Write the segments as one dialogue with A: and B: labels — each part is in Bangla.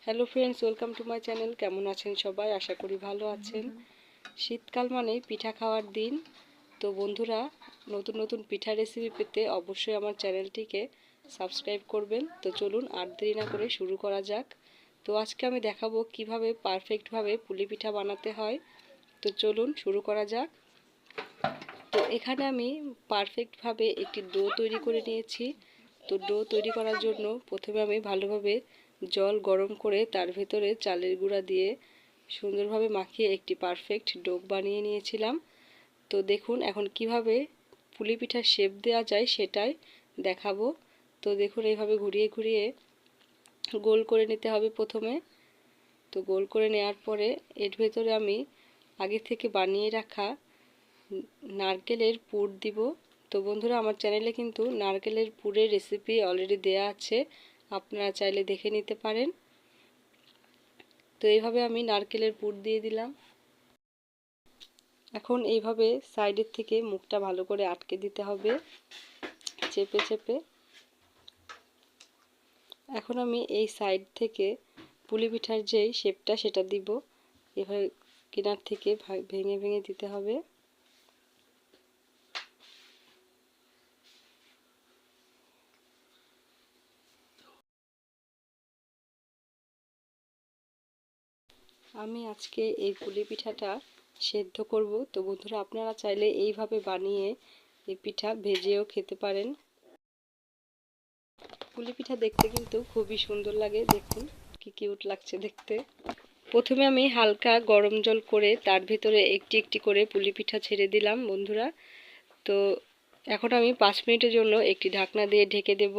A: Hello friends, welcome to my channel. কেমন আছেন সবাই? আশা করি ভালো আছেন। শীতকাল মানেই পিঠা খাওয়ার দিন। তো বন্ধুরা, নতুন নতুন পিঠা রেসিপি পেতে অবশ্যই আমার চ্যানেলটিকে সাবস্ক্রাইব করবেন। তো চলুন আর দেরি না করে শুরু করা যাক। তো আজকে আমি দেখাবো কিভাবে পারফেক্টভাবে পুলি পিঠা বানাতে হয়। তো চলুন শুরু করা যাক। তো এখানে আমি পারফেক্টভাবে একটি ডো তৈরি করে নিয়েছি। তো ডো তৈরি করার জন্য প্রথমে আমি ভালোভাবে জল গরম করে তার ভেতরে চালের গুঁড়া দিয়ে সুন্দরভাবে মাখিয়ে একটি পারফেক্ট ডো বানিয়ে নিয়েছিলাম। তো দেখুন এখন কিভাবে পুলি পিঠার শেপ দেওয়া যায় সেটাই দেখাবো। তো দেখুন এইভাবে ঘুরিয়ে ঘুরিয়ে গোল করে নিতে হবে প্রথমে। তো গোল করে নেওয়ার পরে এর ভেতরে আমি আগে থেকে বানিয়ে রাখা নারকেলের পুর দিব। তো বন্ধুরা, আমার চ্যানেলে কিন্তু নারকেলের পুরের রেসিপি অলরেডি দেয়া আছে, আপনারা চাইলে দেখে নিতে পারেন। তো এইভাবে আমি নারকেলের পুর দিয়ে দিলাম। এখন এইভাবে সাইডের থেকে মুখটা ভালো করে আটকে দিতে হবে চেপে চেপে। এখন আমি এই সাইড থেকে পুলি পিঠার যেই শেপটা সেটা দিব। এভাবে কিনার থেকে ভেঙে ভেঙে দিতে হবে। আমি আজকে এই পুলি পিঠাটা সেদ্ধ করব। তো বন্ধুরা, আপনারা চাইলে এইভাবে বানিয়ে এই পিঠা ভেজেও খেতে পারেন। পুলি পিঠা দেখতে কিন্তু খুবই সুন্দর লাগে, দেখুন কি কিউট লাগছে দেখতে। প্রথমে আমি হালকা গরম জল করে তার ভিতরে একটি একটি করে পুলি পিঠা ছেড়ে দিলাম বন্ধুরা। তো এখন আমি 5 মিনিটের জন্য একটি ঢাকনা দিয়ে ঢেকে দেব।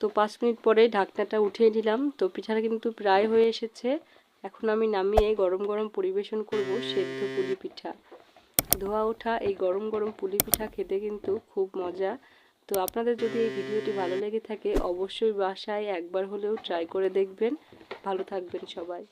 A: তো 5 মিনিট পরে ঢাকনাটা উঠিয়ে নিলাম। তো পিঠাটা কিন্তু প্রায় হয়ে এসেছে। এখন আমি নামিয়ে গরম গরম পরিবেশন করব সেদ্ধ পুলি পিঠা। ধোয়া ওঠা এই গরম গরম পুলি পিঠা খেতে কিন্তু খুব মজা। তো আপনাদের যদি এই ভিডিওটি ভালো লেগে থাকে অবশ্যই বাসায় একবার হলেও ট্রাই করে দেখবেন। ভালো থাকবেন সবাই।